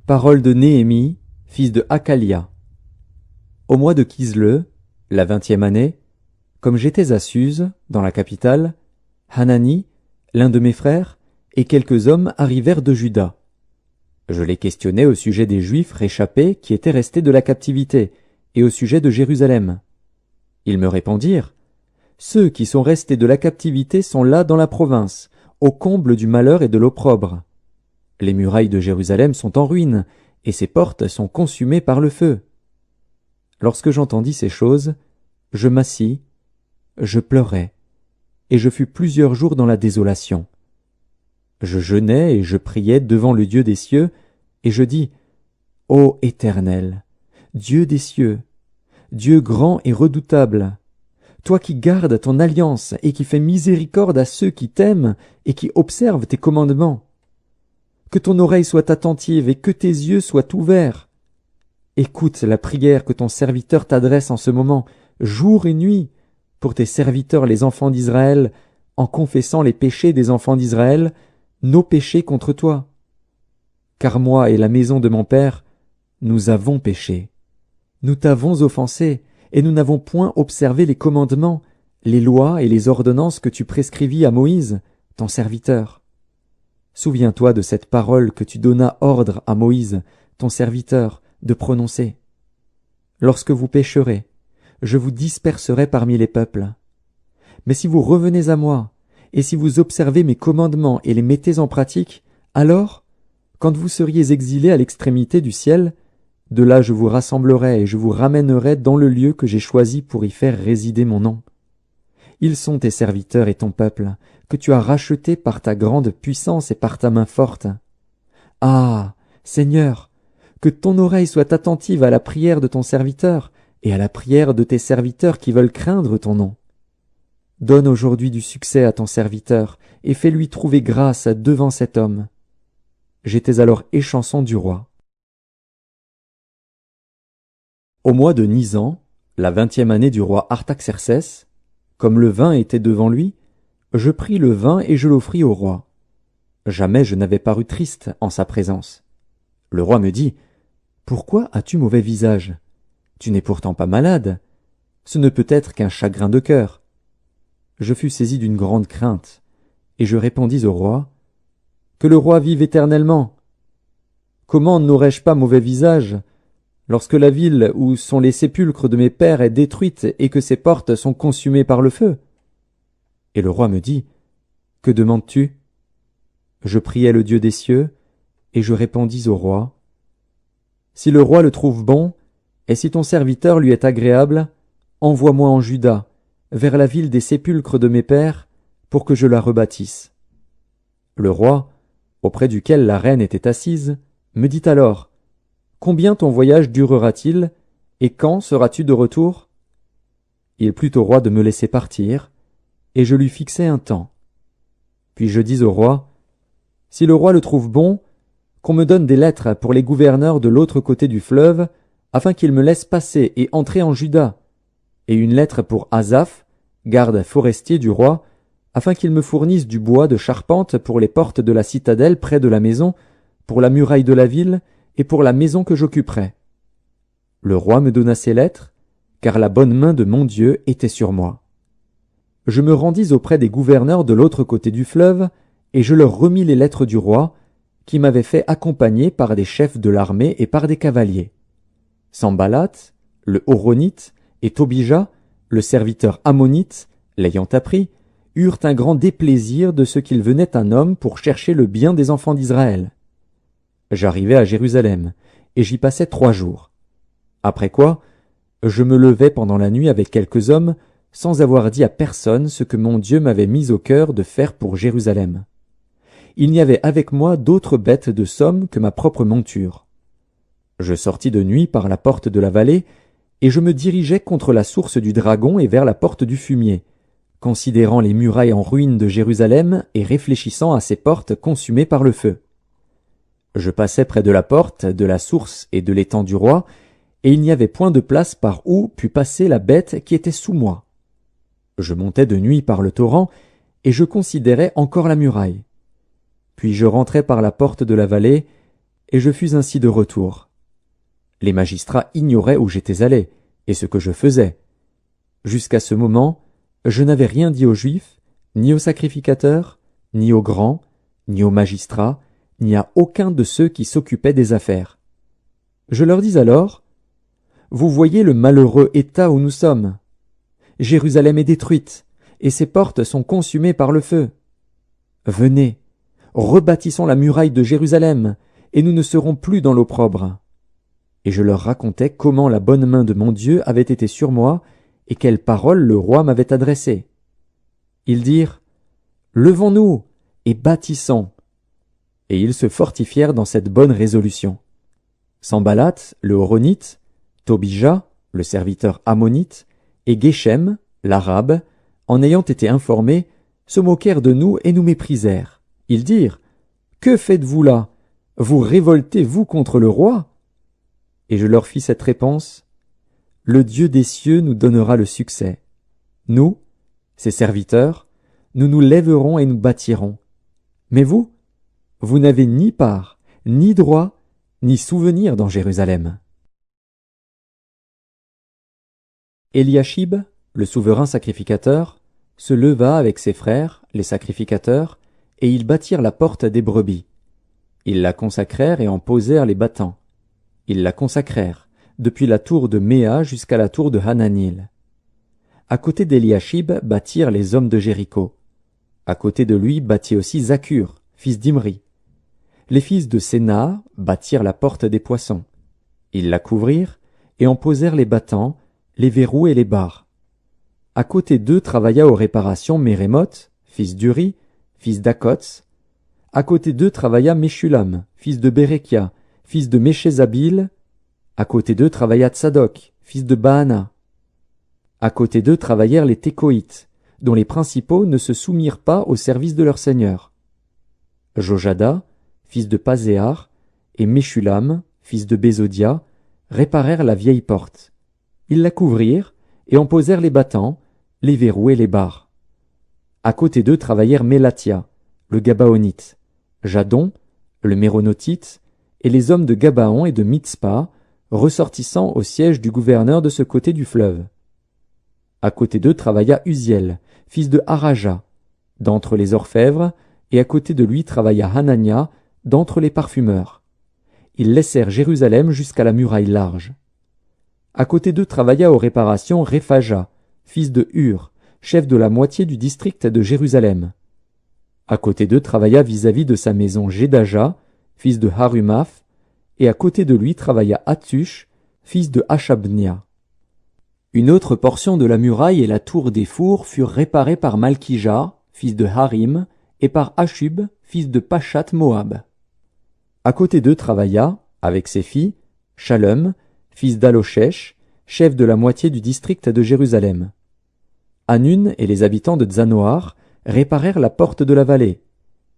Parole de Néhémie, fils de Hakalia. Au mois de Kisle, la 20e année, comme j'étais à Suse, dans la capitale, Hanani, l'un de mes frères, et quelques hommes arrivèrent de Juda. Je les questionnai au sujet des Juifs réchappés qui étaient restés de la captivité, et au sujet de Jérusalem. Ils me répondirent, « Ceux qui sont restés de la captivité sont là dans la province, au comble du malheur et de l'opprobre. Les murailles de Jérusalem sont en ruine, et ses portes sont consumées par le feu. » Lorsque j'entendis ces choses, je m'assis, je pleurai, et je fus plusieurs jours dans la désolation. Je jeûnai et je priai devant le Dieu des cieux, et je dis, « Ô Éternel, Dieu des cieux, Dieu grand et redoutable, toi qui gardes ton alliance et qui fais miséricorde à ceux qui t'aiment et qui observent tes commandements, que ton oreille soit attentive et que tes yeux soient ouverts. Écoute la prière que ton serviteur t'adresse en ce moment, jour et nuit, pour tes serviteurs les enfants d'Israël, en confessant les péchés des enfants d'Israël, nos péchés contre toi. Car moi et la maison de mon père, nous avons péché. Nous t'avons offensé, et nous n'avons point observé les commandements, les lois et les ordonnances que tu prescrivis à Moïse, ton serviteur. Souviens-toi de cette parole que tu donnas ordre à Moïse, ton serviteur, de prononcer. Lorsque vous pécherez, je vous disperserai parmi les peuples. Mais si vous revenez à moi, et si vous observez mes commandements et les mettez en pratique, alors, quand vous seriez exilés à l'extrémité du ciel, de là je vous rassemblerai et je vous ramènerai dans le lieu que j'ai choisi pour y faire résider mon nom. Ils sont tes serviteurs et ton peuple, que tu as rachetés par ta grande puissance et par ta main forte. Ah, Seigneur, que ton oreille soit attentive à la prière de ton serviteur et à la prière de tes serviteurs qui veulent craindre ton nom. Donne aujourd'hui du succès à ton serviteur et fais-lui trouver grâce devant cet homme. » J'étais alors échanson du roi. Au mois de Nisan, la 20e année du roi Artaxercès, comme le vin était devant lui, je pris le vin et je l'offris au roi. Jamais je n'avais paru triste en sa présence. Le roi me dit, « Pourquoi as-tu mauvais visage? Tu n'es pourtant pas malade. Ce ne peut être qu'un chagrin de cœur. » Je fus saisi d'une grande crainte, et je répondis au roi, « Que le roi vive éternellement! Comment n'aurais-je pas mauvais visage lorsque la ville où sont les sépulcres de mes pères est détruite et que ses portes sont consumées par le feu? » Et le roi me dit, « Que demandes-tu? » Je priai le Dieu des cieux, et je répondis au roi, « Si le roi le trouve bon, et si ton serviteur lui est agréable, envoie-moi en Juda, vers la ville des sépulcres de mes pères, pour que je la rebâtisse. » Le roi, auprès duquel la reine était assise, me dit alors, « Combien ton voyage durera-t-il, et quand seras-tu de retour? » Il plut au roi de me laisser partir, et je lui fixai un temps. Puis je dis au roi, « Si le roi le trouve bon, qu'on me donne des lettres pour les gouverneurs de l'autre côté du fleuve, afin qu'ils me laissent passer et entrer en Juda, et une lettre pour Asaph, garde forestier du roi, afin qu'il me fournisse du bois de charpente pour les portes de la citadelle près de la maison, pour la muraille de la ville, et pour la maison que j'occuperai. » Le roi me donna ces lettres, car la bonne main de mon Dieu était sur moi. Je me rendis auprès des gouverneurs de l'autre côté du fleuve, et je leur remis les lettres du roi, qui m'avaient fait accompagner par des chefs de l'armée et par des cavaliers. Sambalat, le Horonite, et Tobija, le serviteur ammonite, l'ayant appris, eurent un grand déplaisir de ce qu'il venait un homme pour chercher le bien des enfants d'Israël. J'arrivai à Jérusalem, et j'y passai 3 jours. Après quoi, je me levai pendant la nuit avec quelques hommes, sans avoir dit à personne ce que mon Dieu m'avait mis au cœur de faire pour Jérusalem. Il n'y avait avec moi d'autres bêtes de somme que ma propre monture. Je sortis de nuit par la porte de la vallée, et je me dirigeai contre la source du Dragon et vers la porte du Fumier, considérant les murailles en ruine de Jérusalem et réfléchissant à ces portes consumées par le feu. Je passai près de la porte, de la source et de l'étang du roi, et il n'y avait point de place par où pût passer la bête qui était sous moi. Je montai de nuit par le torrent, et je considérais encore la muraille. Puis je rentrai par la porte de la vallée, et je fus ainsi de retour. Les magistrats ignoraient où j'étais allé, et ce que je faisais. Jusqu'à ce moment, je n'avais rien dit aux Juifs, ni aux sacrificateurs, ni aux grands, ni aux magistrats, ni à aucun de ceux qui s'occupaient des affaires. Je leur dis alors, « Vous voyez le malheureux état où nous sommes. Jérusalem est détruite, et ses portes sont consumées par le feu. Venez, rebâtissons la muraille de Jérusalem, et nous ne serons plus dans l'opprobre. » Et je leur racontais comment la bonne main de mon Dieu avait été sur moi, et quelles paroles le roi m'avait adressées. Ils dirent, « Levons-nous, et bâtissons. » Et ils se fortifièrent dans cette bonne résolution. Sanballat, le Horonite, Tobija, le serviteur ammonite, et Geshem, l'arabe, en ayant été informés, se moquèrent de nous et nous méprisèrent. Ils dirent, « Que faites-vous là? Vous révoltez-vous contre le roi ?» Et je leur fis cette réponse, « Le Dieu des cieux nous donnera le succès. Nous, ses serviteurs, nous nous lèverons et nous bâtirons. Mais vous, vous n'avez ni part, ni droit, ni souvenir dans Jérusalem. » Eliashib, le souverain sacrificateur, se leva avec ses frères, les sacrificateurs, et ils bâtirent la porte des brebis. Ils la consacrèrent et en posèrent les battants. Ils la consacrèrent, depuis la tour de Méa jusqu'à la tour de Hananil. À côté d'Eliashib bâtirent les hommes de Jéricho. À côté de lui bâtit aussi Zakur, fils d'Imri. Les fils de Séna bâtirent la porte des poissons. Ils la couvrirent et en posèrent les battants, les verrous et les barres. À côté d'eux travailla aux réparations Mérémoth, fils d'Uri, fils d'Akots. À côté d'eux travailla Meshulam, fils de Bérékia, fils de Méchézabil. À côté d'eux travailla Tsadok, fils de Baana. À côté d'eux travaillèrent les Tékoïtes, dont les principaux ne se soumirent pas au service de leur seigneur. Jojada, fils de Pazéar, et Meshulam, fils de Bézodia, réparèrent la vieille porte. Ils la couvrirent et en posèrent les battants, les verrous et les barres. À côté d'eux travaillèrent Mélatia, le Gabaonite, Jadon, le Méronotite, et les hommes de Gabaon et de Mitzpa, ressortissant au siège du gouverneur de ce côté du fleuve. À côté d'eux travailla Uziel, fils de Haraja, d'entre les orfèvres, et à côté de lui travailla Hanania, d'entre les parfumeurs. Ils laissèrent Jérusalem jusqu'à la muraille large. À côté d'eux travailla aux réparations Réphaja, fils de Hur, chef de la moitié du district de Jérusalem. À côté d'eux travailla vis-à-vis de sa maison Jédaja, fils de Harumaph, et à côté de lui travailla Hattush, fils de Hashabnia. Une autre portion de la muraille et la tour des fours furent réparées par Malkija, fils de Harim, et par Hashub, fils de Pachat Moab. À côté d'eux travailla, avec ses filles, Shalom, fils d'Aloshech, chef de la moitié du district de Jérusalem. Hanun et les habitants de Zanoar réparèrent la porte de la vallée.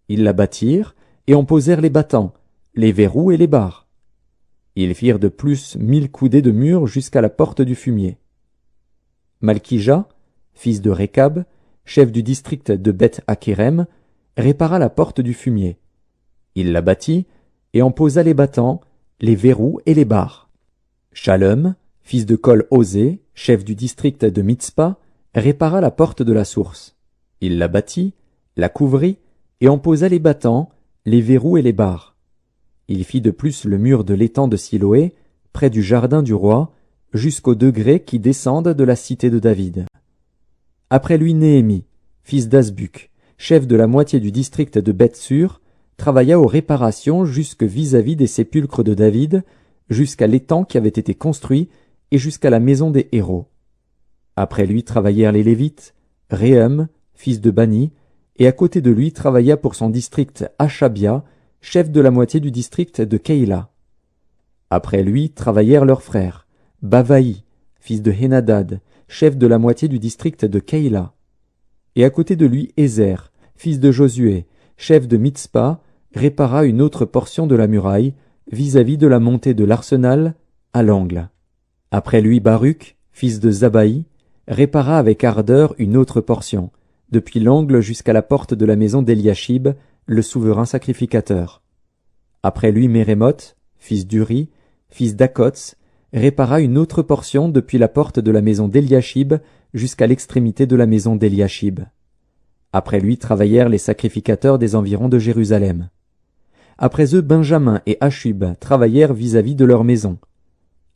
Ils la bâtirent et en posèrent les battants, les verrous et les barres. Ils firent de plus 1000 coudées de mur jusqu'à la porte du fumier. Malkija, fils de Rékab, chef du district de Beth-Hakerem, répara la porte du fumier. Il la bâtit et en posa les battants, les verrous et les barres. Shalom, fils de Kol-Osé, chef du district de Mitzpa, répara la porte de la source. Il la bâtit, la couvrit et en posa les battants, les verrous et les barres. Il fit de plus le mur de l'étang de Siloé, près du jardin du roi, jusqu'aux degrés qui descendent de la cité de David. Après lui Néhémie, fils d'Azbuk, chef de la moitié du district de Beth-Sur, travailla aux réparations jusque vis-à-vis des sépulcres de David, jusqu'à l'étang qui avait été construit et jusqu'à la maison des héros. Après lui travaillèrent les Lévites, Réhum, fils de Bani, et à côté de lui travailla pour son district Hashabia, chef de la moitié du district de Keïla. Après lui travaillèrent leurs frères, Bavaï, fils de Hénadad, chef de la moitié du district de Keïla. Et à côté de lui Ézer, fils de Josué, chef de Mitzpa, répara une autre portion de la muraille, vis-à-vis de la montée de l'arsenal, à l'angle. Après lui Baruch, fils de Zabaï, répara avec ardeur une autre portion, depuis l'angle jusqu'à la porte de la maison d'Eliashib, le souverain sacrificateur. Après lui Mérémoth, fils d'Uri, fils d'Akots, répara une autre portion depuis la porte de la maison d'Eliashib jusqu'à l'extrémité de la maison d'Eliashib. Après lui travaillèrent les sacrificateurs des environs de Jérusalem. Après eux Benjamin et Hashub travaillèrent vis-à-vis de leur maison.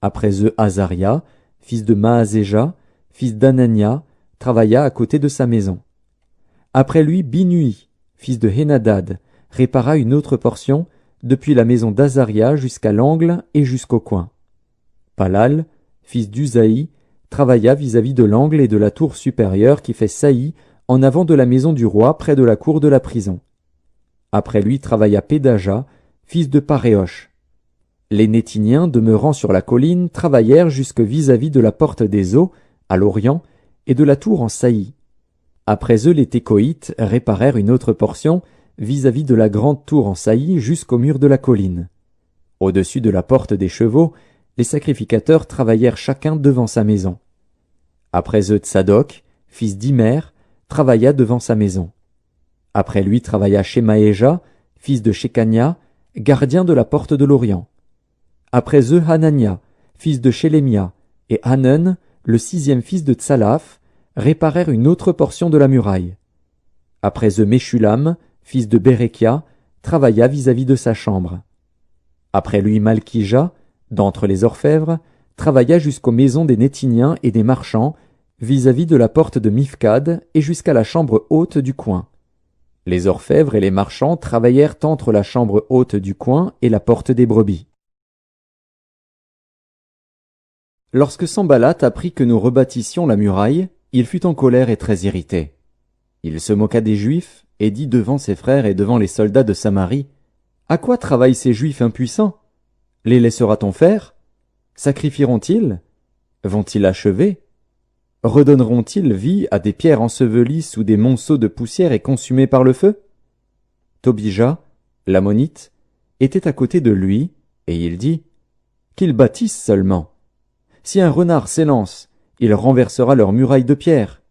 Après eux Azaria, fils de Maazéja, fils d'Anania, travailla à côté de sa maison. Après lui Binui, fils de Hénadad, répara une autre portion, depuis la maison d'Azaria jusqu'à l'angle et jusqu'au coin. Palal, fils d'Uzaï, travailla vis-à-vis de l'angle et de la tour supérieure qui fait saillie en avant de la maison du roi près de la cour de la prison. Après lui travailla Pédaja, fils de Paréosh. Les Nétiniens demeurant sur la colline travaillèrent jusque vis-à-vis de la porte des eaux, à l'orient, et de la tour en saillie. Après eux les Técoïtes réparèrent une autre portion vis-à-vis de la grande tour en saillie jusqu'au mur de la colline. Au-dessus de la porte des chevaux, les sacrificateurs travaillèrent chacun devant sa maison. Après eux Tsadok, fils d'Imer, travailla devant sa maison. Après lui travailla Shemaéja, fils de Shekania, gardien de la porte de l'Orient. Après eux Hanania, fils de Shélémia, et Hanan, le 6e fils de Tsalaf, réparèrent une autre portion de la muraille. Après eux Meshulam, fils de Bérékia, travailla vis-à-vis de sa chambre. Après lui Malkija, d'entre les orfèvres, travailla jusqu'aux maisons des Nétiniens et des marchands, vis-à-vis de la porte de Mifkad et jusqu'à la chambre haute du coin. Les orfèvres et les marchands travaillèrent entre la chambre haute du coin et la porte des brebis. Lorsque Sanballat apprit que nous rebâtissions la muraille, il fut en colère et très irrité. Il se moqua des Juifs et dit devant ses frères et devant les soldats de Samarie, « À quoi travaillent ces Juifs impuissants? Les laissera-t-on faire? Sacrifieront-ils? Vont-ils achever? Redonneront-ils vie à des pierres ensevelies sous des monceaux de poussière et consumées par le feu? » Tobija, l'ammonite, était à côté de lui, et il dit, « Qu'ils bâtissent seulement. Si un renard s'élance, il renversera leurs murailles de pierre.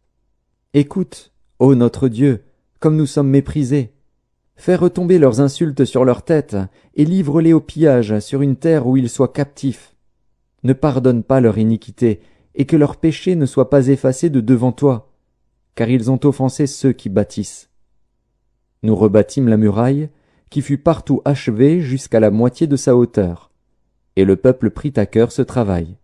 Écoute, ô notre Dieu, comme nous sommes méprisés. Fais retomber leurs insultes sur leurs têtes, et livre-les au pillage sur une terre où ils soient captifs. Ne pardonne pas leur iniquité, et que leurs péchés ne soient pas effacés de devant toi, car ils ont offensé ceux qui bâtissent. Nous rebâtîmes la muraille, qui fut partout achevée jusqu'à la moitié de sa hauteur, et le peuple prit à cœur ce travail.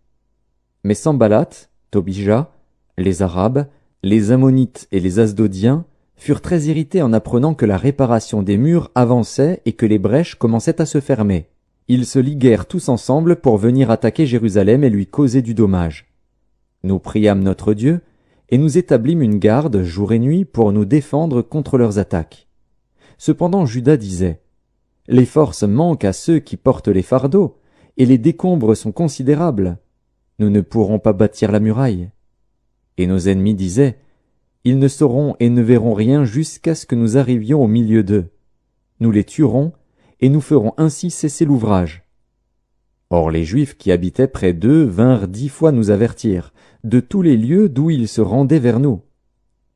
Mais Sanballat, Tobija, les Arabes, les Ammonites et les Asdodiens furent très irrités en apprenant que la réparation des murs avançait et que les brèches commençaient à se fermer. Ils se liguèrent tous ensemble pour venir attaquer Jérusalem et lui causer du dommage. Nous priâmes notre Dieu, et nous établîmes une garde jour et nuit pour nous défendre contre leurs attaques. Cependant Juda disait, « Les forces manquent à ceux qui portent les fardeaux, et les décombres sont considérables. Nous ne pourrons pas bâtir la muraille. » Et nos ennemis disaient, « Ils ne sauront et ne verront rien jusqu'à ce que nous arrivions au milieu d'eux. Nous les tuerons, et nous ferons ainsi cesser l'ouvrage. » Or les Juifs qui habitaient près d'eux vinrent 10 fois nous avertir, de tous les lieux d'où ils se rendaient vers nous.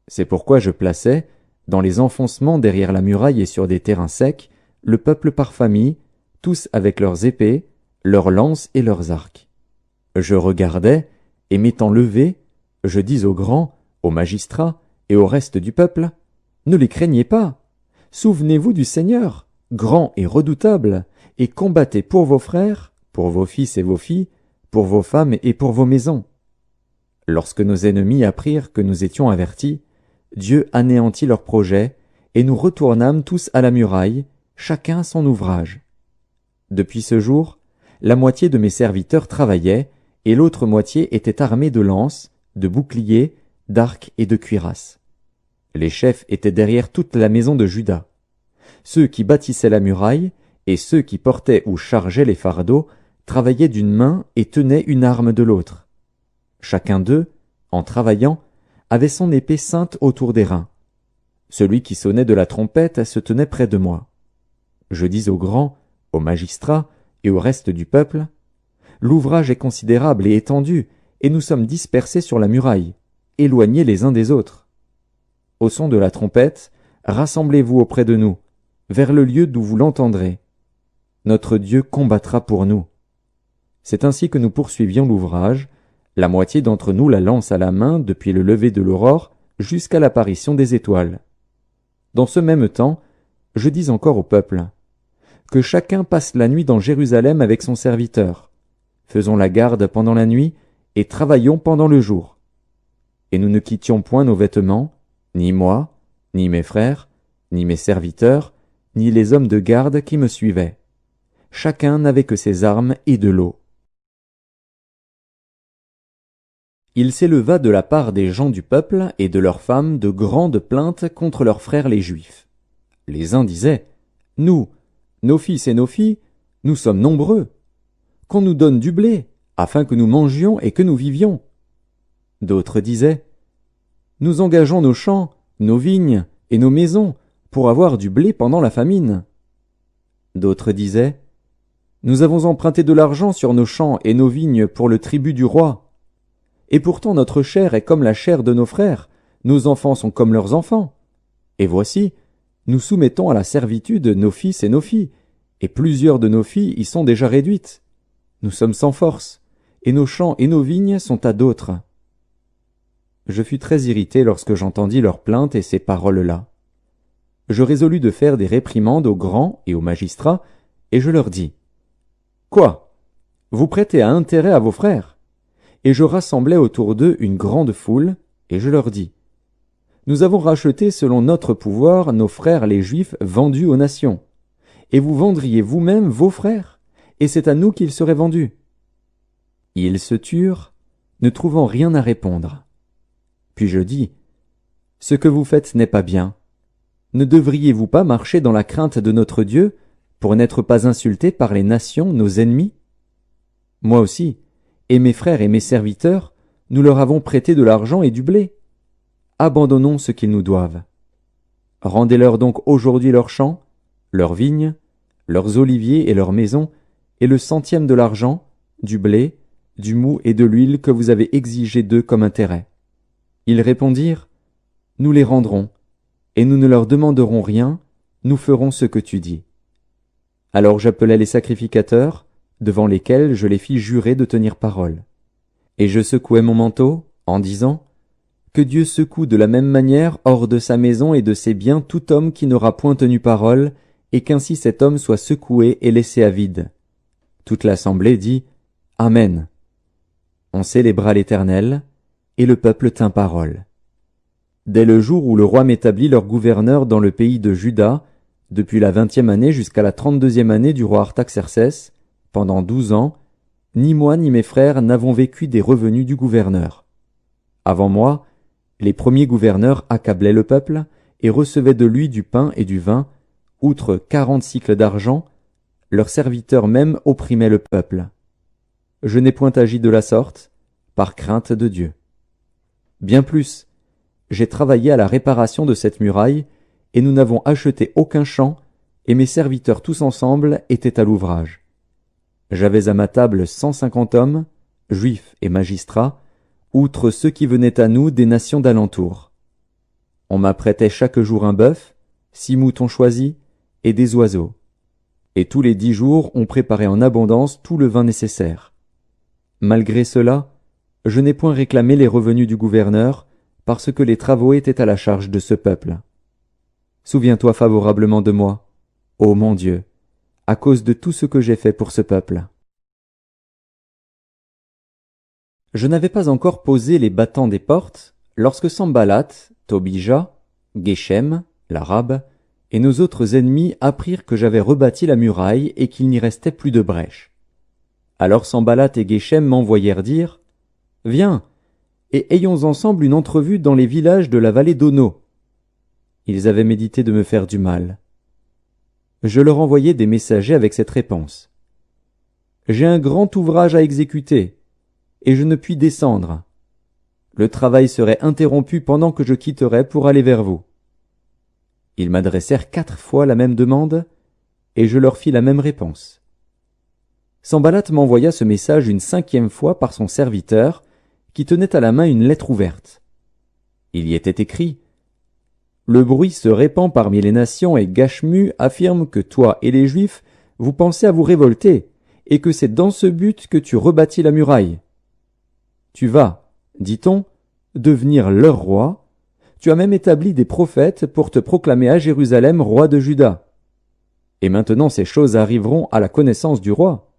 C'est pourquoi je plaçais, dans les enfoncements derrière la muraille et sur des terrains secs, le peuple par famille, tous avec leurs épées, leurs lances et leurs arcs. Je regardais, et m'étant levé, je dis aux grands, aux magistrats et au reste du peuple, « Ne les craignez pas, souvenez-vous du Seigneur, grand et redoutable, et combattez pour vos frères, pour vos fils et vos filles, pour vos femmes et pour vos maisons. » Lorsque nos ennemis apprirent que nous étions avertis, Dieu anéantit leurs projets, et nous retournâmes tous à la muraille, chacun à son ouvrage. Depuis ce jour, la moitié de mes serviteurs travaillait, et l'autre moitié était armée de lances, de boucliers, d'arcs et de cuirasses. Les chefs étaient derrière toute la maison de Juda. Ceux qui bâtissaient la muraille, et ceux qui portaient ou chargeaient les fardeaux, travaillaient d'une main et tenaient une arme de l'autre. Chacun d'eux, en travaillant, avait son épée ceinte autour des reins. Celui qui sonnait de la trompette se tenait près de moi. Je dis aux grands, aux magistrats et au reste du peuple, « L'ouvrage est considérable et étendu, et nous sommes dispersés sur la muraille, éloignés les uns des autres. Au son de la trompette, rassemblez-vous auprès de nous, vers le lieu d'où vous l'entendrez. notre Dieu combattra pour nous. C'est ainsi que nous poursuivions l'ouvrage, la moitié d'entre nous la lance à la main depuis le lever de l'aurore jusqu'à l'apparition des étoiles. Dans ce même temps, je dis encore au peuple, que chacun passe la nuit dans Jérusalem avec son serviteur. Faisons la garde pendant la nuit et travaillons pendant le jour. Et nous ne quittions point nos vêtements, ni moi, ni mes frères, ni mes serviteurs, ni les hommes de garde qui me suivaient. Chacun n'avait que ses armes et de l'eau. Il s'éleva de la part des gens du peuple et de leurs femmes de grandes plaintes contre leurs frères les Juifs. Les uns disaient, « Nous, nos fils et nos filles, nous sommes nombreux. Qu'on nous donne du blé, afin que nous mangions et que nous vivions. » D'autres disaient, « Nous engageons nos champs, nos vignes et nos maisons pour avoir du blé pendant la famine. » D'autres disaient, « Nous avons emprunté de l'argent sur nos champs et nos vignes pour le tribut du roi. Et pourtant notre chair est comme la chair de nos frères, nos enfants sont comme leurs enfants. Et voici, nous soumettons à la servitude nos fils et nos filles, et plusieurs de nos filles y sont déjà réduites. Nous sommes sans force, et nos champs et nos vignes sont à d'autres. » Je fus très irrité lorsque j'entendis leurs plaintes et ces paroles-là. Je résolus de faire des réprimandes aux grands et aux magistrats, et je leur dis, « Quoi? Vous prêtez à intérêt à vos frères? » Et je rassemblai autour d'eux une grande foule, et je leur dis, « Nous avons racheté selon notre pouvoir nos frères les Juifs vendus aux nations, et vous vendriez vous-même vos frères, et c'est à nous qu'ils seraient vendus. » Ils se turent, ne trouvant rien à répondre. Puis je dis, « Ce que vous faites n'est pas bien. Ne devriez-vous pas marcher dans la crainte de notre Dieu, pour n'être pas insultés par les nations, nos ennemis? Moi aussi, et mes frères et mes serviteurs, nous leur avons prêté de l'argent et du blé. Abandonnons ce qu'ils nous doivent. Rendez-leur donc aujourd'hui leurs champs, leurs vignes, leurs oliviers et leurs maisons, et le centième de l'argent, du blé, du mou et de l'huile que vous avez exigé d'eux comme intérêt. » Ils répondirent, « Nous les rendrons, et nous ne leur demanderons rien, nous ferons ce que tu dis. » Alors j'appelai les sacrificateurs, devant lesquels je les fis jurer de tenir parole. Et je secouai mon manteau, en disant, « Que Dieu secoue de la même manière hors de sa maison et de ses biens tout homme qui n'aura point tenu parole, et qu'ainsi cet homme soit secoué et laissé à vide. » Toute l'assemblée dit, « Amen. » On célébra l'Éternel, et le peuple tint parole. Dès le jour où le roi m'établit leur gouverneur dans le pays de Juda, depuis la 20e année jusqu'à la 32e année du roi Artaxercès, pendant 12 ans, ni moi ni mes frères n'avons vécu des revenus du gouverneur. Avant moi, les premiers gouverneurs accablaient le peuple et recevaient de lui du pain et du vin, outre 40 cycles d'argent, leurs serviteurs même opprimaient le peuple. Je n'ai point agi de la sorte, par crainte de Dieu. Bien plus, j'ai travaillé à la réparation de cette muraille, et nous n'avons acheté aucun champ, et mes serviteurs tous ensemble étaient à l'ouvrage. J'avais à ma table 150 hommes, juifs et magistrats, outre ceux qui venaient à nous des nations d'alentour. On m'apprêtait chaque jour un bœuf, 6 moutons choisis, et des oiseaux. Et tous les 10 jours on préparait en abondance tout le vin nécessaire. Malgré cela, je n'ai point réclamé les revenus du gouverneur, parce que les travaux étaient à la charge de ce peuple. Souviens-toi favorablement de moi, ô mon Dieu, à cause de tout ce que j'ai fait pour ce peuple. Je n'avais pas encore posé les battants des portes, lorsque Sanballat, Tobija, Geshem, l'Arabe, et nos autres ennemis apprirent que j'avais rebâti la muraille et qu'il n'y restait plus de brèche. Alors Sanballat et Geshem m'envoyèrent dire, « Viens, et ayons ensemble une entrevue dans les villages de la vallée d'Ono. » Ils avaient médité de me faire du mal. Je leur envoyai des messagers avec cette réponse. « J'ai un grand ouvrage à exécuter, et je ne puis descendre. Le travail serait interrompu pendant que je quitterais pour aller vers vous. » Ils m'adressèrent 4 fois la même demande, et je leur fis la même réponse. Sanballat m'envoya ce message une 5e fois par son serviteur, qui tenait à la main une lettre ouverte. Il y était écrit « Le bruit se répand parmi les nations et Gashmu affirme que toi et les Juifs, vous pensez à vous révolter, et que c'est dans ce but que tu rebâtis la muraille. Tu vas, dit-on, devenir leur roi. Tu as même établi des prophètes pour te proclamer à Jérusalem roi de Juda. Et maintenant ces choses arriveront à la connaissance du roi.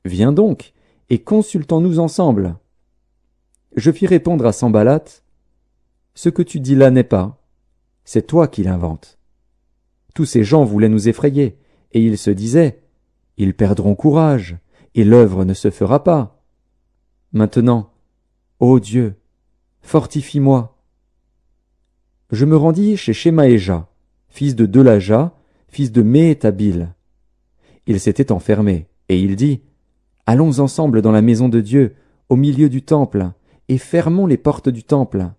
Viens donc, et consultons-nous ensemble. Je fis répondre à Sanballat, ce que tu dis là n'est pas, c'est toi qui l'inventes. Tous ces gens voulaient nous effrayer, et ils se disaient, ils perdront courage, et l'œuvre ne se fera pas. Maintenant, ô Dieu, fortifie-moi. Je me rendis chez Shemaéja, fils de Delaja, fils de Méhétabil. Il s'était enfermé, et il dit, allons ensemble dans la maison de Dieu, au milieu du temple, et fermons les portes du temple,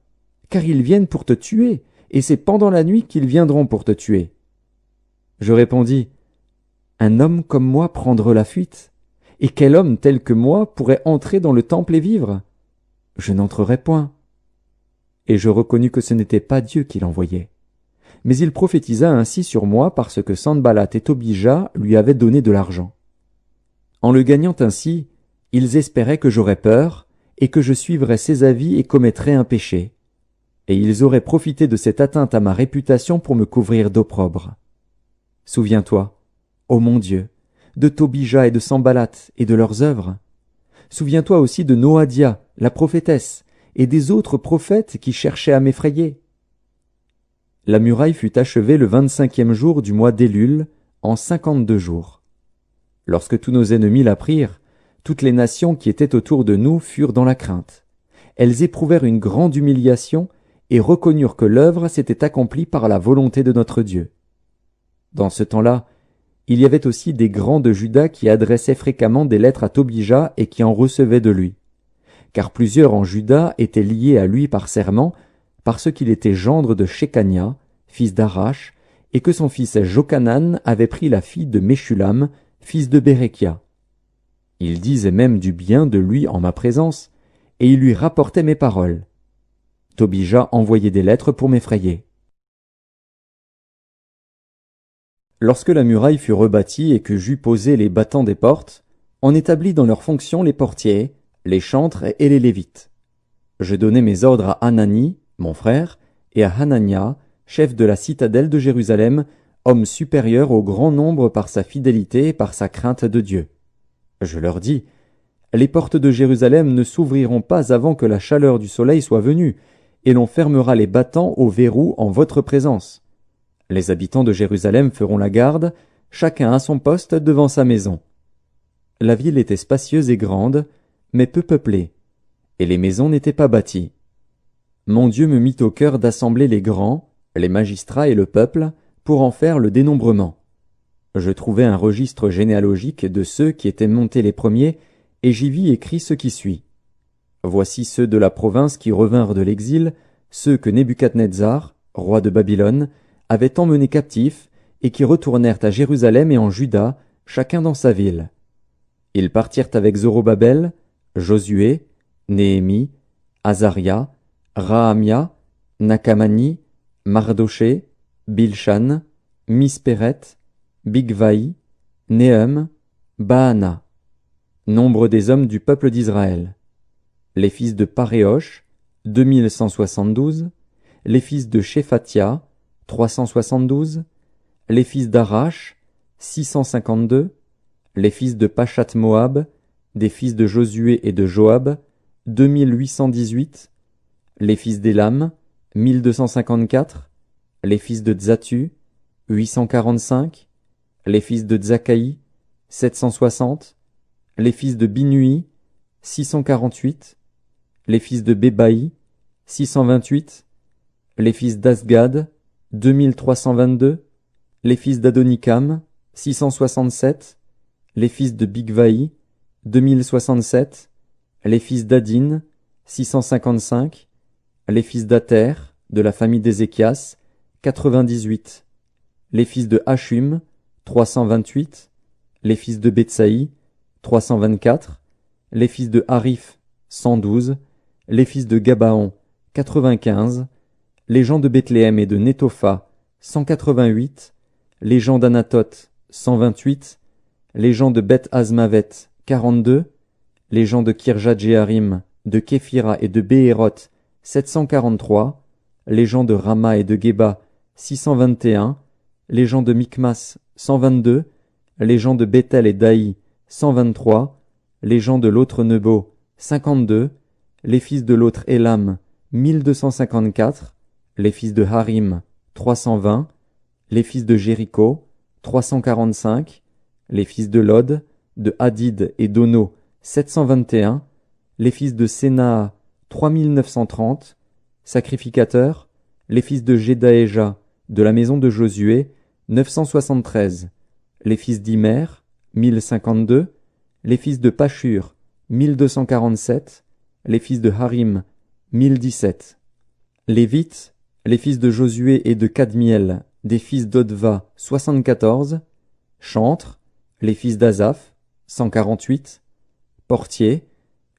car ils viennent pour te tuer, et c'est pendant la nuit qu'ils viendront pour te tuer. Je répondis, un homme comme moi prendre la fuite, et quel homme tel que moi pourrait entrer dans le temple et vivre? Je n'entrerai point. Et je reconnus que ce n'était pas Dieu qui l'envoyait. Mais il prophétisa ainsi sur moi parce que Sanballat et Tobija lui avaient donné de l'argent. En le gagnant ainsi, ils espéraient que j'aurais peur, et que je suivrais ses avis et commettrais un péché. Et ils auraient profité de cette atteinte à ma réputation pour me couvrir d'opprobre. Souviens-toi, ô mon Dieu, de Tobija et de Sanballat et de leurs œuvres. Souviens-toi aussi de Noadia, la prophétesse, et des autres prophètes qui cherchaient à m'effrayer. La muraille fut achevée le 25e jour du mois d'Élul, en 52 jours. Lorsque tous nos ennemis l'apprirent, toutes les nations qui étaient autour de nous furent dans la crainte. Elles éprouvèrent une grande humiliation et reconnurent que l'œuvre s'était accomplie par la volonté de notre Dieu. Dans ce temps-là, il y avait aussi des grands de Juda qui adressaient fréquemment des lettres à Tobija et qui en recevaient de lui. Car plusieurs en Juda étaient liés à lui par serment, parce qu'il était gendre de Shekania, fils d'Arash, et que son fils Jochanan avait pris la fille de Meshulam, fils de Bérekia. Ils disaient même du bien de lui en ma présence, et ils lui rapportaient mes paroles. Tobija envoyait des lettres pour m'effrayer. Lorsque la muraille fut rebâtie et que j'eus posé les battants des portes, on établit dans leurs fonctions les portiers, les chantres et les lévites. Je donnai mes ordres à Hanani, mon frère, et à Hanania, chef de la citadelle de Jérusalem, homme supérieur au grand nombre par sa fidélité et par sa crainte de Dieu. Je leur dis, les portes de Jérusalem ne s'ouvriront pas avant que la chaleur du soleil soit venue, et l'on fermera les battants au verrou en votre présence. Les habitants de Jérusalem feront la garde, chacun à son poste devant sa maison. La ville était spacieuse et grande, mais peu peuplée, et les maisons n'étaient pas bâties. Mon Dieu me mit au cœur d'assembler les grands, les magistrats et le peuple, pour en faire le dénombrement. Je trouvai un registre généalogique de ceux qui étaient montés les premiers, et j'y vis écrit ce qui suit. Voici ceux de la province qui revinrent de l'exil, ceux que Nebuchadnezzar, roi de Babylone, avait emmenés captifs, et qui retournèrent à Jérusalem et en Juda, chacun dans sa ville. Ils partirent avec Zorobabel, Josué, Néhémie, Azaria, Rahamia, Nakamani, Mardoché, Bilshan, Mispéret, Bigvaï, Néhum, Baana. Nombre des hommes du peuple d'Israël. Les fils de Paréosh, 2172, les fils de Shephatia, 372, les fils d'Arash, 652, les fils de Pachat Moab, des fils de Josué et de Joab, 2818, les fils d'Élam, 1254, les fils de Tzatu, 845, les fils de Tzakaï, 760, les fils de Binui, 648, les fils de Bébaï, 628, les fils d'Asgad, 2322, les fils d'Adonikam, 667, les fils de Bigvaï, 2067, les fils d'Adin, 655, les fils d'Ater, de la famille d'Ézéchias, 98, les fils de Hachum, 328, les fils de Betsaï, 324, les fils de Harif, 112, les fils de Gabaon, 95, les gens de Bethléem et de Netopha, 188, les gens d'Anatoth, 128, les gens de Beth Azmavet, 42, les gens de Kirjat Jearim, de Képhira et de Béhéroth, 743, les gens de Rama et de Geba, 621, les gens de Mikmas, 122, les gens de Bethel et d'Aï, 123, les gens de l'autre Nebo, 52, les fils de l'autre Élam, 1254, les fils de Harim, 320, les fils de Jéricho, 345, les fils de Lod, de Hadid et d'Ono, 721, les fils de Sénaa, 3930, sacrificateurs, les fils de Jedaéja, de la maison de Josué, 973, les fils d'Imer, 1052, les fils de Pashur, 1247, les fils de Harim, 1017. Lévites, les fils de Josué et de Kadmiel, des fils d'Odva, 74, chantres, les fils d'Azaph, 148, portiers,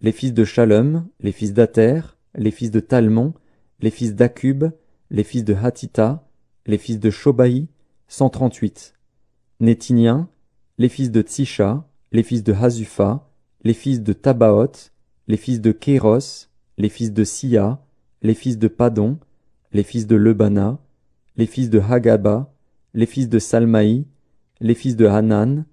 les fils de Shalom, les fils d'Ater, les fils de Talmon, les fils d'Akub, les fils de Hatita, les fils de Shobaï, 138, Nétiniens, les fils de Tsisha, les fils de Hazufa, les fils de Tabaoth, les fils de Kéros, les fils de Sia, les fils de Padon, les fils de Lebana, les fils de Hagaba, les fils de Salmaï, les fils de Hanan,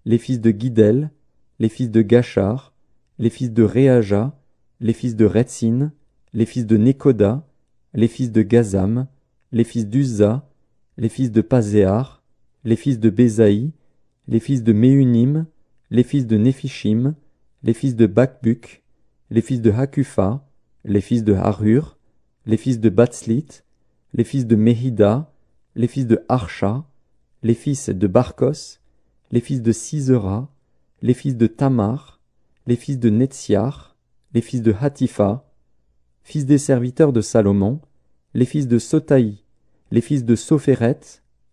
les fils de Guidel, les fils de Gachar, les fils de Réaja, les fils de Retsin, les fils de Nekoda, les fils de Gazam, les fils d'Uzza, les fils de Pazéar, les fils de Bézaï, les fils de Méunim, les fils de Néphishim, les fils de Bakbuk, les fils de Hakufa, les fils de Harur, les fils de Batslit, les fils de Mehida, les fils de Harsha, les fils de Barkos, les fils de Sisera, les fils de Tamar, les fils de Netziar, les fils de Hatifa, fils des serviteurs de Salomon, les fils de Sotaï, les fils de Sophéret,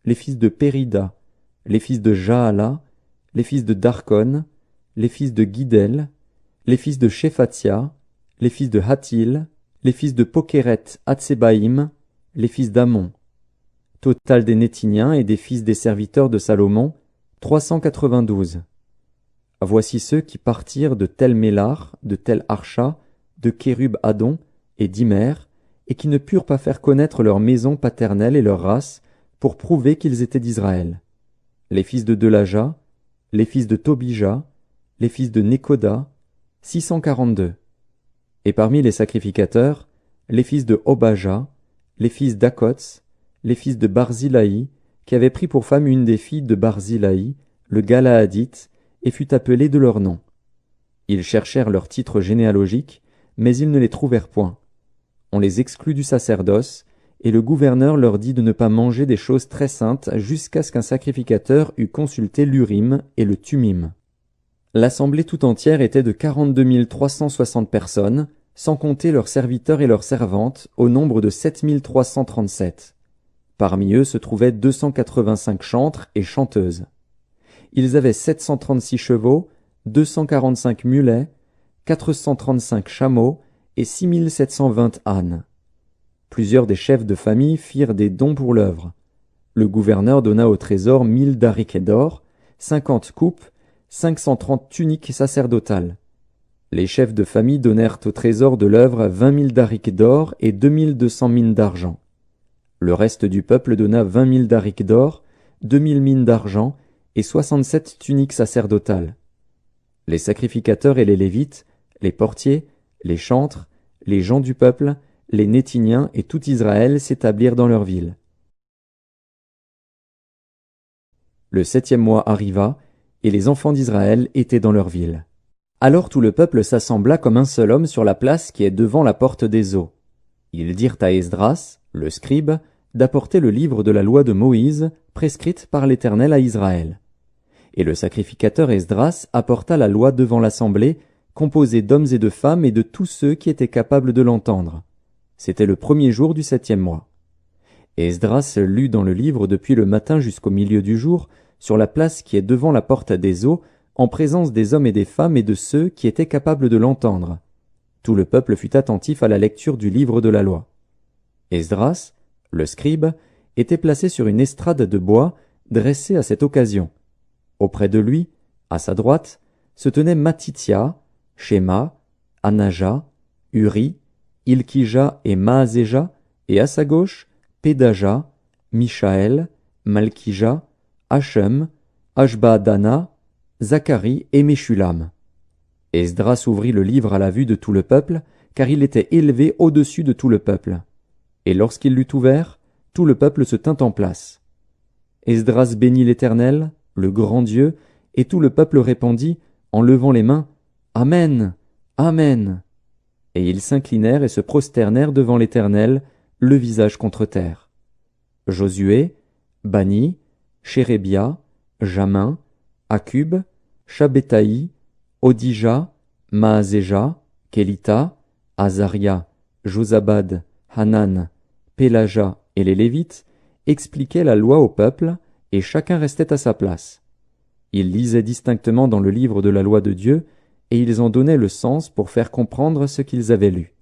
les fils de Périda, les fils de Jaala, les fils de Darkon, les fils de Guidel, les fils de Shephatia, les fils de Hatil, les fils de Pokeret Hatsebaïm, les fils d'Amon. Total des Nétiniens et des fils des serviteurs de Salomon, 392. Voici ceux qui partirent de Tel Mélar, de Tel Archa, de Kérub Adon et d'Imer, et qui ne purent pas faire connaître leur maison paternelle et leur race, pour prouver qu'ils étaient d'Israël. Les fils de Delaja, les fils de Tobija, les fils de Nekoda, 642. Et parmi les sacrificateurs, les fils de Obaja, les fils d'Akots, les fils de Barzilaï, qui avaient pris pour femme une des filles de Barzilaï, le Galaadite, et fut appelé de leur nom. Ils cherchèrent leur titre généalogique, mais ils ne les trouvèrent point. On les exclut du sacerdoce, et le gouverneur leur dit de ne pas manger des choses très saintes jusqu'à ce qu'un sacrificateur eût consulté l'Urim et le Tumim. L'assemblée tout entière était de 42 360 personnes, sans compter leurs serviteurs et leurs servantes, au nombre de 7 337. Parmi eux se trouvaient 285 chantres et chanteuses. Ils avaient 736 chevaux, 245 mulets, 435 chameaux et 6720 ânes. Plusieurs des chefs de famille firent des dons pour l'œuvre. Le gouverneur donna au trésor 1000 dariquets d'or, 50 coupes, 530 tuniques sacerdotales. Les chefs de famille donnèrent au trésor de l'œuvre 20 000 dariques d'or et 2200 mines d'argent. Le reste du peuple donna 20 000 dariques d'or, 2000 mines d'argent et 67 tuniques sacerdotales. Les sacrificateurs et les Lévites, les portiers, les chantres, les gens du peuple, les Nétiniens et tout Israël s'établirent dans leur ville. Le 7e mois arriva, et les enfants d'Israël étaient dans leur ville. Alors tout le peuple s'assembla comme un seul homme sur la place qui est devant la porte des eaux. Ils dirent à Esdras, le scribe, d'apporter le livre de la loi de Moïse, prescrite par l'Éternel à Israël. Et le sacrificateur Esdras apporta la loi devant l'assemblée, composée d'hommes et de femmes et de tous ceux qui étaient capables de l'entendre. C'était le 1er jour du 7e mois. Esdras lut dans le livre depuis le matin jusqu'au milieu du jour, sur la place qui est devant la porte des eaux, en présence des hommes et des femmes et de ceux qui étaient capables de l'entendre. Tout le peuple fut attentif à la lecture du livre de la loi. Esdras, le scribe, était placé sur une estrade de bois, dressée à cette occasion. Auprès de lui, À sa droite se tenaient Matithia, Shema, Anaja, Uri, Ilkija et Maaséja, et à sa gauche Pédaja, Mishaël, Malkija, Hachem, Ashbadana, Zacharie et Meshulam. Esdras ouvrit le livre à la vue de tout le peuple, car il était élevé au-dessus de tout le peuple. Et lorsqu'il l'eut ouvert, tout le peuple se tint en place. Esdras bénit l'Éternel, le grand Dieu, et tout le peuple répondit, en levant les mains, « Amen, Amen !» Et ils s'inclinèrent et se prosternèrent devant l'Éternel, le visage contre terre. Josué, Bani, Chérébia, Jamin, Akub, Shabbétaï, Odija, Maaséja, Kélita, Azaria, Josabad, Hanan, Pélaja et les Lévites expliquaient la loi au peuple, et chacun restait à sa place. Ils lisaient distinctement dans le livre de la loi de Dieu, et ils en donnaient le sens pour faire comprendre ce qu'ils avaient lu.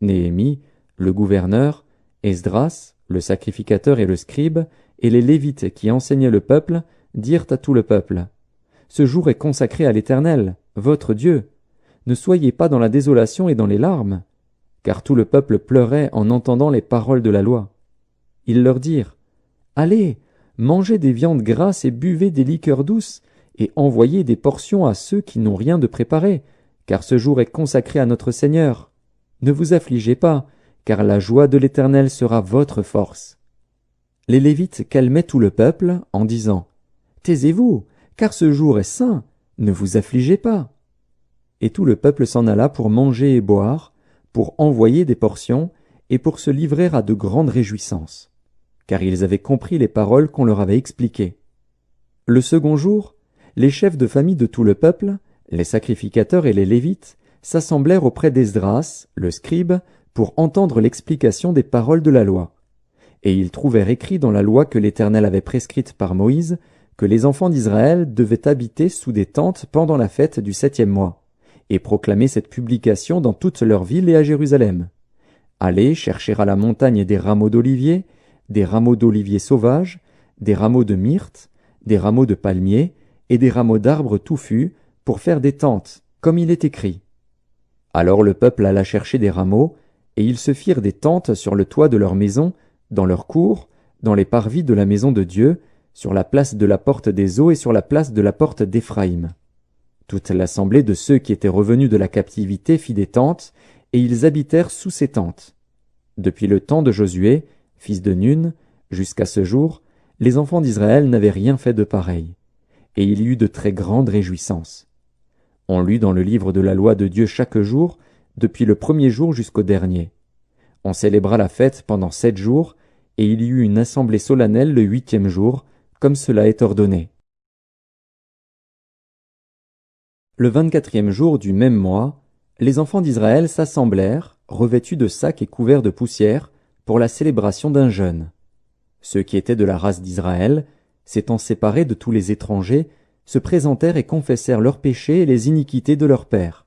Néhémie, le gouverneur, Esdras, le sacrificateur et le scribe, et les Lévites qui enseignaient le peuple, dirent à tout le peuple, « Ce jour est consacré à l'Éternel, votre Dieu. Ne soyez pas dans la désolation et dans les larmes. » Car tout le peuple pleurait en entendant les paroles de la loi. Ils leur dirent, « Allez, mangez des viandes grasses et buvez des liqueurs douces, et envoyez des portions à ceux qui n'ont rien de préparé, car ce jour est consacré à notre Seigneur. Ne vous affligez pas, car la joie de l'Éternel sera votre force. » Les Lévites calmaient tout le peuple en disant, « Taisez-vous, car ce jour est saint, ne vous affligez pas. » Et tout le peuple s'en alla pour manger et boire, pour envoyer des portions, et pour se livrer à de grandes réjouissances, car ils avaient compris les paroles qu'on leur avait expliquées. Le second jour, les chefs de famille de tout le peuple, les sacrificateurs et les Lévites, s'assemblèrent auprès d'Esdras, le scribe, pour entendre l'explication des paroles de la loi. Et ils trouvèrent écrit dans la loi que l'Éternel avait prescrite par Moïse, que les enfants d'Israël devaient habiter sous des tentes pendant la fête du 7e mois, et proclamer cette publication dans toutes leurs villes et à Jérusalem. Allez chercher à la montagne des rameaux d'olivier sauvages, des rameaux de myrte, des rameaux de palmier et des rameaux d'arbres touffus pour faire des tentes, comme il est écrit. Alors le peuple alla chercher des rameaux, et ils se firent des tentes sur le toit de leur maison, dans leur cour, dans les parvis de la maison de Dieu, sur la place de la porte des eaux et sur la place de la porte d'Éphraïm. Toute l'assemblée de ceux qui étaient revenus de la captivité fit des tentes, et ils habitèrent sous ces tentes. Depuis le temps de Josué, fils de Nun, jusqu'à ce jour, les enfants d'Israël n'avaient rien fait de pareil, et il y eut de très grandes réjouissances. On lut dans le livre de la loi de Dieu chaque jour, depuis le premier jour jusqu'au dernier. On célébra la fête pendant 7 jours, et il y eut une assemblée solennelle le 8e jour, comme cela est ordonné. Le 24e jour du même mois, les enfants d'Israël s'assemblèrent, revêtus de sacs et couverts de poussière, pour la célébration d'un jeûne. Ceux qui étaient de la race d'Israël, s'étant séparés de tous les étrangers, se présentèrent et confessèrent leurs péchés et les iniquités de leurs pères.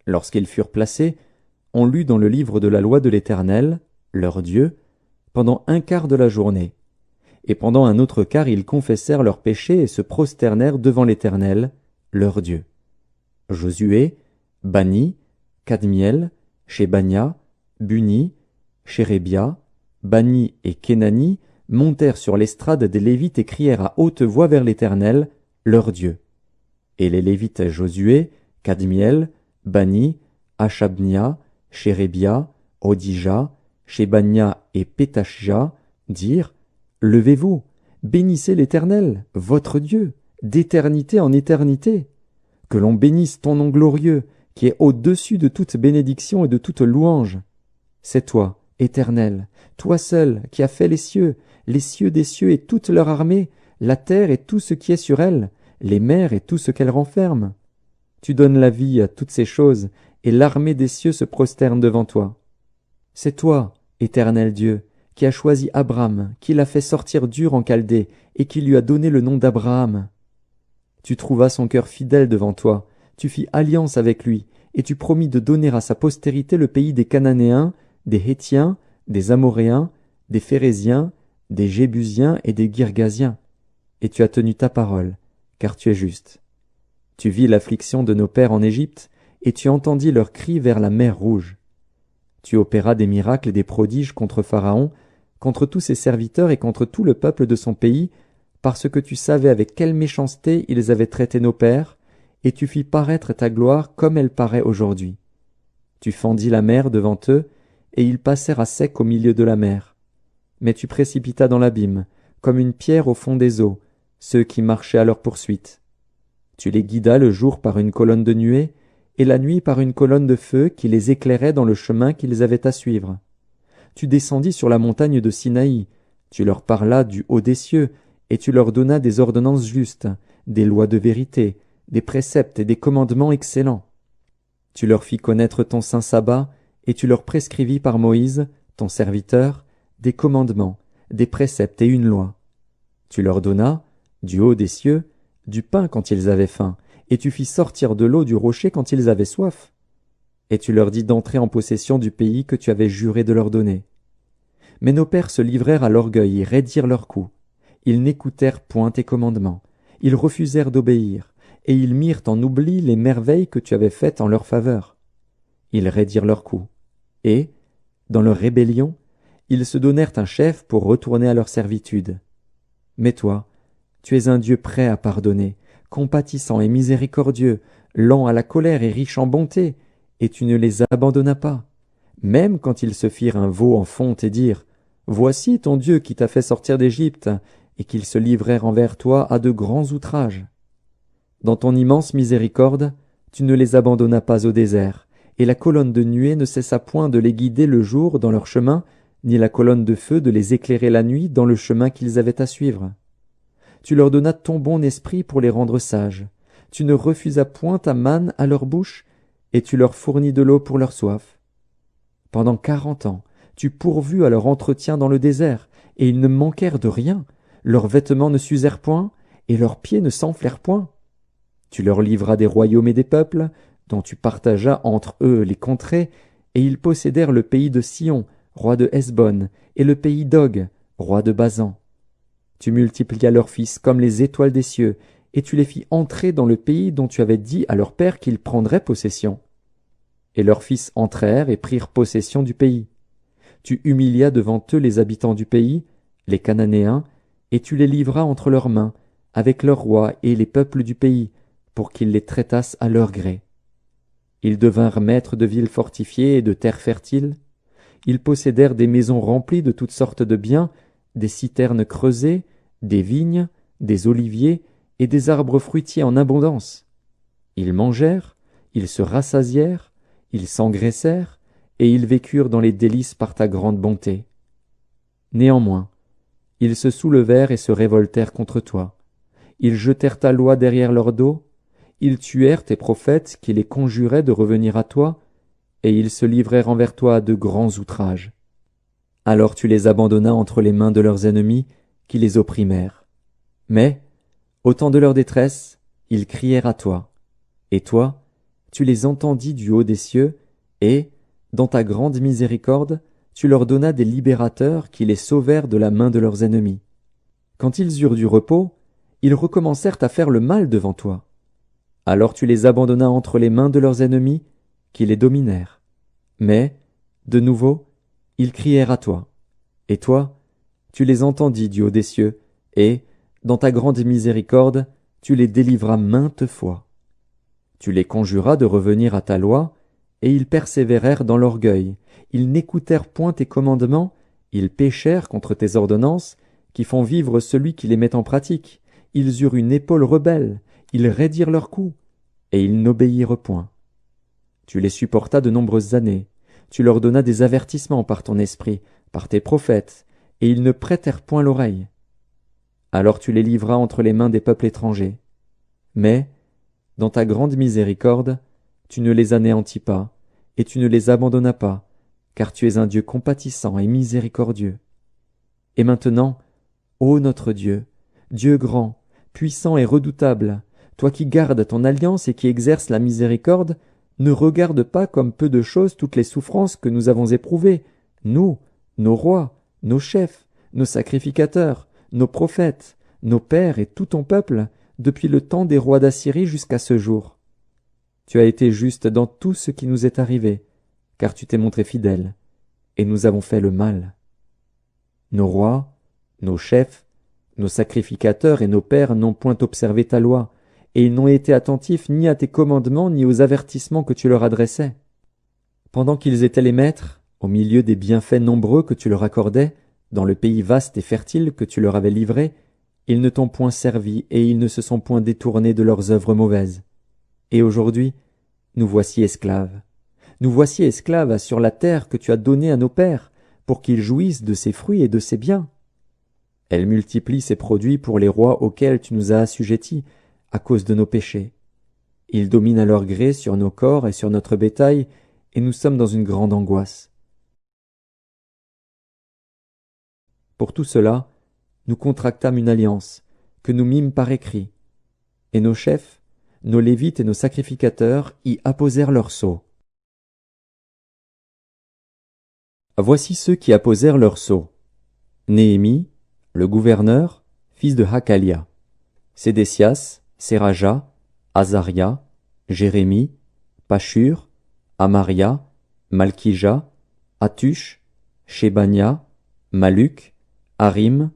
Lorsqu'ils furent placés, on lut dans le livre de la loi de l'Éternel, leur Dieu, pendant un quart de la journée. Et pendant un autre quart ils confessèrent leurs péchés et se prosternèrent devant l'Éternel, leur Dieu. Josué, Bani, Kadmiel, Shebania, Buni, Chérébia, Bani et Kénani montèrent sur l'estrade des Lévites et crièrent à haute voix vers l'Éternel, leur Dieu. Et les Lévites Josué, Kadmiel, Bani, Achabnia, Chérébia, Odija, Shebania et Pétachia dirent, « Levez-vous, bénissez l'Éternel, votre Dieu, d'éternité en éternité. Que l'on bénisse ton nom glorieux, qui est au-dessus de toute bénédiction et de toute louange. C'est toi, Éternel, toi seul, qui as fait les cieux des cieux et toute leur armée, la terre et tout ce qui est sur elle, les mers et tout ce qu'elles renferment. Tu donnes la vie à toutes ces choses, et l'armée des cieux se prosterne devant toi. C'est toi, Éternel Dieu, qui as choisi Abram, qui l'a fait sortir d'Ur en Chaldée, et qui lui a donné le nom d'Abraham. Tu trouvas son cœur fidèle devant toi, tu fis alliance avec lui, et tu promis de donner à sa postérité le pays des Cananéens, des Hétiens, des Amoréens, des Phéréziens, des Jébusiens et des Girgasiens. et tu as tenu ta parole, car tu es juste. Tu vis l'affliction de nos pères en Égypte, et tu entendis leurs cris vers la mer Rouge. Tu opéras des miracles et des prodiges contre Pharaon, contre tous ses serviteurs et contre tout le peuple de son pays, parce que tu savais avec quelle méchanceté ils avaient traité nos pères, et tu fis paraître ta gloire comme elle paraît aujourd'hui. Tu fendis la mer devant eux, et ils passèrent à sec au milieu de la mer. Mais tu précipitas dans l'abîme, comme une pierre au fond des eaux, ceux qui marchaient à leur poursuite. Tu les guidas le jour par une colonne de nuée, et la nuit par une colonne de feu qui les éclairait dans le chemin qu'ils avaient à suivre. Tu descendis sur la montagne de Sinaï, tu leur parlas du haut des cieux, et tu leur donnas des ordonnances justes, des lois de vérité, des préceptes et des commandements excellents. Tu leur fis connaître ton saint sabbat, et tu leur prescrivis par Moïse, ton serviteur, des commandements, des préceptes et une loi. Tu leur donnas, du haut des cieux, du pain quand ils avaient faim, et tu fis sortir de l'eau du rocher quand ils avaient soif. Et tu leur dis d'entrer en possession du pays que tu avais juré de leur donner. Mais nos pères se livrèrent à l'orgueil et raidirent leur cou. Ils n'écoutèrent point tes commandements. Ils refusèrent d'obéir, et ils mirent en oubli les merveilles que tu avais faites en leur faveur. Ils raidirent leur cou. Et, dans leur rébellion, ils se donnèrent un chef pour retourner à leur servitude. Mais toi, tu es un Dieu prêt à pardonner, compatissant et miséricordieux, lent à la colère et riche en bonté, et tu ne les abandonnas pas, même quand ils se firent un veau en fonte et dirent « Voici ton Dieu qui t'a fait sortir d'Égypte », et qu'ils se livrèrent envers toi à de grands outrages. Dans ton immense miséricorde, tu ne les abandonnas pas au désert, et la colonne de nuée ne cessa point de les guider le jour dans leur chemin, ni la colonne de feu de les éclairer la nuit dans le chemin qu'ils avaient à suivre. Tu leur donnas ton bon esprit pour les rendre sages. Tu ne refusas point ta manne à leur bouche, et tu leur fournis de l'eau pour leur soif. Pendant 40 ans, tu pourvus à leur entretien dans le désert, et ils ne manquèrent de rien. Leurs vêtements ne s'usèrent point, et leurs pieds ne s'enflèrent point. Tu leur livras des royaumes et des peuples, dont tu partageas entre eux les contrées, et ils possédèrent le pays de Sion, roi de Hesbon, et le pays d'Og, roi de Basan. Tu multiplias leurs fils comme les étoiles des cieux, et tu les fis entrer dans le pays dont tu avais dit à leur père qu'ils prendraient possession. Et leurs fils entrèrent et prirent possession du pays. Tu humilias devant eux les habitants du pays, les Cananéens, et tu les livras entre leurs mains, avec leurs rois et les peuples du pays, pour qu'ils les traitassent à leur gré. Ils devinrent maîtres de villes fortifiées et de terres fertiles. Ils possédèrent des maisons remplies de toutes sortes de biens, des citernes creusées, des vignes, des oliviers et des arbres fruitiers en abondance. Ils mangèrent, ils se rassasièrent, ils s'engraissèrent, et ils vécurent dans les délices par ta grande bonté. Néanmoins, ils se soulevèrent et se révoltèrent contre toi. Ils jetèrent ta loi derrière leur dos, ils tuèrent tes prophètes qui les conjuraient de revenir à toi, et ils se livrèrent envers toi à de grands outrages. Alors tu les abandonnas entre les mains de leurs ennemis, qui les opprimèrent. Mais, au temps de leur détresse, ils crièrent à toi. Et toi, tu les entendis du haut des cieux, et, dans ta grande miséricorde, tu leur donnas des libérateurs qui les sauvèrent de la main de leurs ennemis. Quand ils eurent du repos, ils recommencèrent à faire le mal devant toi. Alors tu les abandonnas entre les mains de leurs ennemis, qui les dominèrent. Mais, de nouveau, ils crièrent à toi. Et toi, tu les entendis du haut des cieux, et, dans ta grande miséricorde, tu les délivras maintes fois. Tu les conjuras de revenir à ta loi, et ils persévérèrent dans l'orgueil. Ils n'écoutèrent point tes commandements, ils péchèrent contre tes ordonnances, qui font vivre celui qui les met en pratique. Ils eurent une épaule rebelle, ils raidirent leur cou, et ils n'obéirent point. Tu les supportas de nombreuses années, tu leur donnas des avertissements par ton esprit, par tes prophètes, et ils ne prêtèrent point l'oreille. Alors tu les livras entre les mains des peuples étrangers. Mais, dans ta grande miséricorde, tu ne les anéantis pas, et tu ne les abandonnas pas, car tu es un Dieu compatissant et miséricordieux. Et maintenant, ô notre Dieu, Dieu grand, puissant et redoutable, toi qui gardes ton alliance et qui exerces la miséricorde, ne regarde pas comme peu de choses toutes les souffrances que nous avons éprouvées, nous, nos rois, nos chefs, nos sacrificateurs, nos prophètes, nos pères et tout ton peuple, depuis le temps des rois d'Assyrie jusqu'à ce jour. Tu as été juste dans tout ce qui nous est arrivé, car tu t'es montré fidèle, et nous avons fait le mal. Nos rois, nos chefs, nos sacrificateurs et nos pères n'ont point observé ta loi, et ils n'ont été attentifs ni à tes commandements ni aux avertissements que tu leur adressais. Pendant qu'ils étaient les maîtres, au milieu des bienfaits nombreux que tu leur accordais, dans le pays vaste et fertile que tu leur avais livré, ils ne t'ont point servi et ils ne se sont point détournés de leurs œuvres mauvaises. Et aujourd'hui, nous voici esclaves. Nous voici esclaves sur la terre que tu as donnée à nos pères, pour qu'ils jouissent de ses fruits et de ses biens. Elle multiplie ses produits pour les rois auxquels tu nous as assujettis, à cause de nos péchés. Ils dominent à leur gré sur nos corps et sur notre bétail, et nous sommes dans une grande angoisse. Pour tout cela, nous contractâmes une alliance, que nous mîmes par écrit, et nos chefs, nos Lévites et nos sacrificateurs y apposèrent leurs sceaux. Voici ceux qui apposèrent leurs sceaux. Néhémie, le gouverneur, fils de Hakalia, Sédécias, Séraja, Azaria, Jérémie, Pashur, Amaria, Malkija, Atush, Shébania, Maluc, Harim,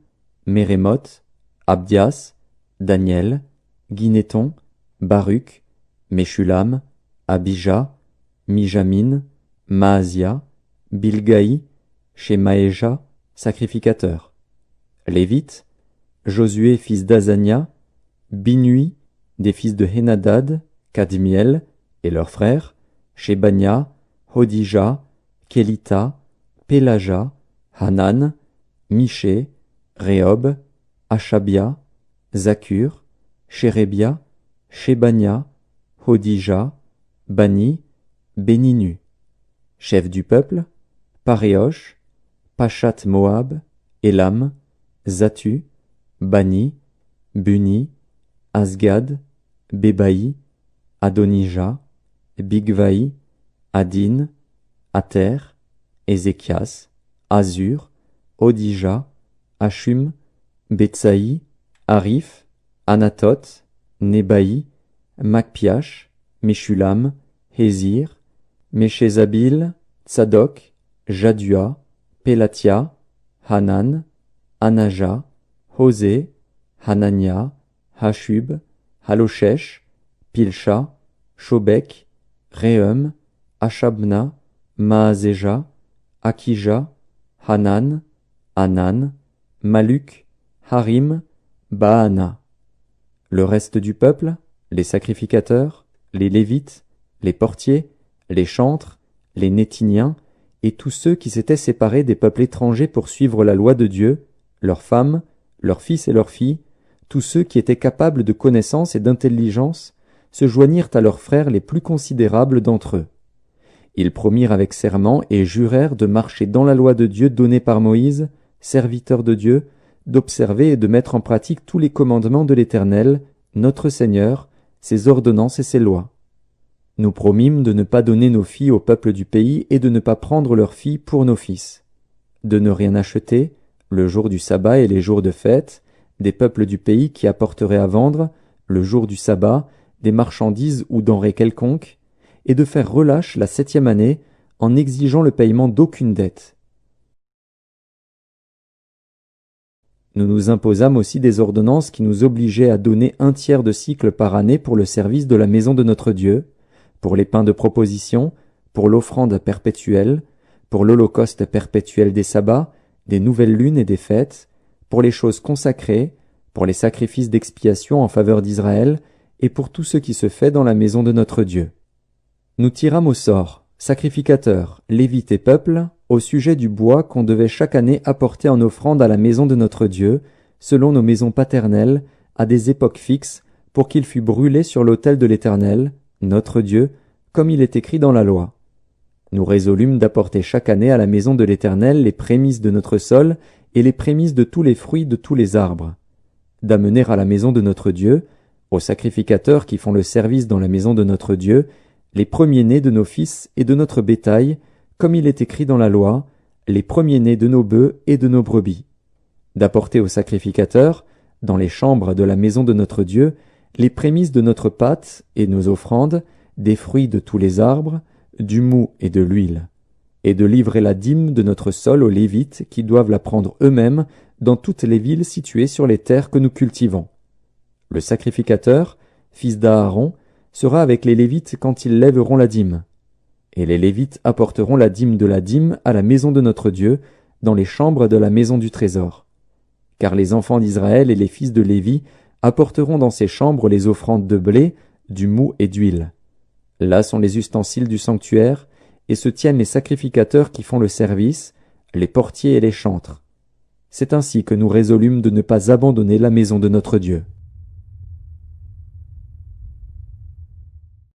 Mérémoth, Abdias, Daniel, Guinéton, Baruch, Meshulam, Abija, Mijamin, Maasia, Bilgaï, Shemaéja, sacrificateur. Lévites, Josué fils d'Azania, Binui, des fils de Henadad, Kadmiel, et leurs frères, Shébania, Hodija, Kélita, Pélaja, Hanan, Miché, Rehob, Achabia, Zakur, Shérébia, Shébania, Hodija, Bani, Béninu. Chef du peuple, Paréosh, Pachat Moab, Élam, Zatu, Bani, Buni, Asgad, Bébaï, Adonija, Bigvaï, Adin, Ater, Ézéchias, Azur, Odija, Hachum, Betsaï, Arif, Anatot, Nébaï, Macpiash, Meshulam, Hézir, Méchézabil, Tsadok, Jadua, Pélatia, Hanan, Anaja, Hosé, Hanania, Hashub, Haloshesh, Pilcha, Shobek, Réhum, Achabna, Maazéja, Akija, Hanan, Anan, Maluc, Harim, Baana. Le reste du peuple, les sacrificateurs, les Lévites, les portiers, les chantres, les Nétiniens, et tous ceux qui s'étaient séparés des peuples étrangers pour suivre la loi de Dieu, leurs femmes, leurs fils et leurs filles, tous ceux qui étaient capables de connaissance et d'intelligence, se joignirent à leurs frères les plus considérables d'entre eux. Ils promirent avec serment et jurèrent de marcher dans la loi de Dieu donnée par Moïse, serviteur de Dieu, d'observer et de mettre en pratique tous les commandements de l'Éternel, notre Seigneur, ses ordonnances et ses lois. Nous promîmes de ne pas donner nos filles au peuple du pays et de ne pas prendre leurs filles pour nos fils, de ne rien acheter, le jour du sabbat et les jours de fête, des peuples du pays qui apporteraient à vendre, le jour du sabbat, des marchandises ou denrées quelconques, et de faire relâche la 7e année en exigeant le paiement d'aucune dette. Nous nous imposâmes aussi des ordonnances qui nous obligeaient à donner 1/3 de cycle par année pour le service de la maison de notre Dieu, pour les pains de proposition, pour l'offrande perpétuelle, pour l'holocauste perpétuel des sabbats, des nouvelles lunes et des fêtes, pour les choses consacrées, pour les sacrifices d'expiation en faveur d'Israël, et pour tout ce qui se fait dans la maison de notre Dieu. Nous tirâmes au sort, sacrificateurs, Lévites et peuple, au sujet du bois qu'on devait chaque année apporter en offrande à la maison de notre Dieu, selon nos maisons paternelles, à des époques fixes, pour qu'il fût brûlé sur l'autel de l'Éternel, notre Dieu, comme il est écrit dans la loi. Nous résolûmes d'apporter chaque année à la maison de l'Éternel les prémices de notre sol et les prémices de tous les fruits de tous les arbres, d'amener à la maison de notre Dieu, aux sacrificateurs qui font le service dans la maison de notre Dieu, les premiers-nés de nos fils et de notre bétail, comme il est écrit dans la loi, les premiers-nés de nos bœufs et de nos brebis, d'apporter aux sacrificateurs, dans les chambres de la maison de notre Dieu, les prémices de notre pâte et nos offrandes, des fruits de tous les arbres, du mou et de l'huile, et de livrer la dîme de notre sol aux Lévites qui doivent la prendre eux-mêmes dans toutes les villes situées sur les terres que nous cultivons. Le sacrificateur, fils d'Aaron, sera avec les Lévites quand ils lèveront la dîme. Et les Lévites apporteront la dîme de la dîme à la maison de notre Dieu, dans les chambres de la maison du trésor. Car les enfants d'Israël et les fils de Lévi apporteront dans ces chambres les offrandes de blé, du mou et d'huile. Là sont les ustensiles du sanctuaire, et se tiennent les sacrificateurs qui font le service, les portiers et les chantres. C'est ainsi que nous résolûmes de ne pas abandonner la maison de notre Dieu.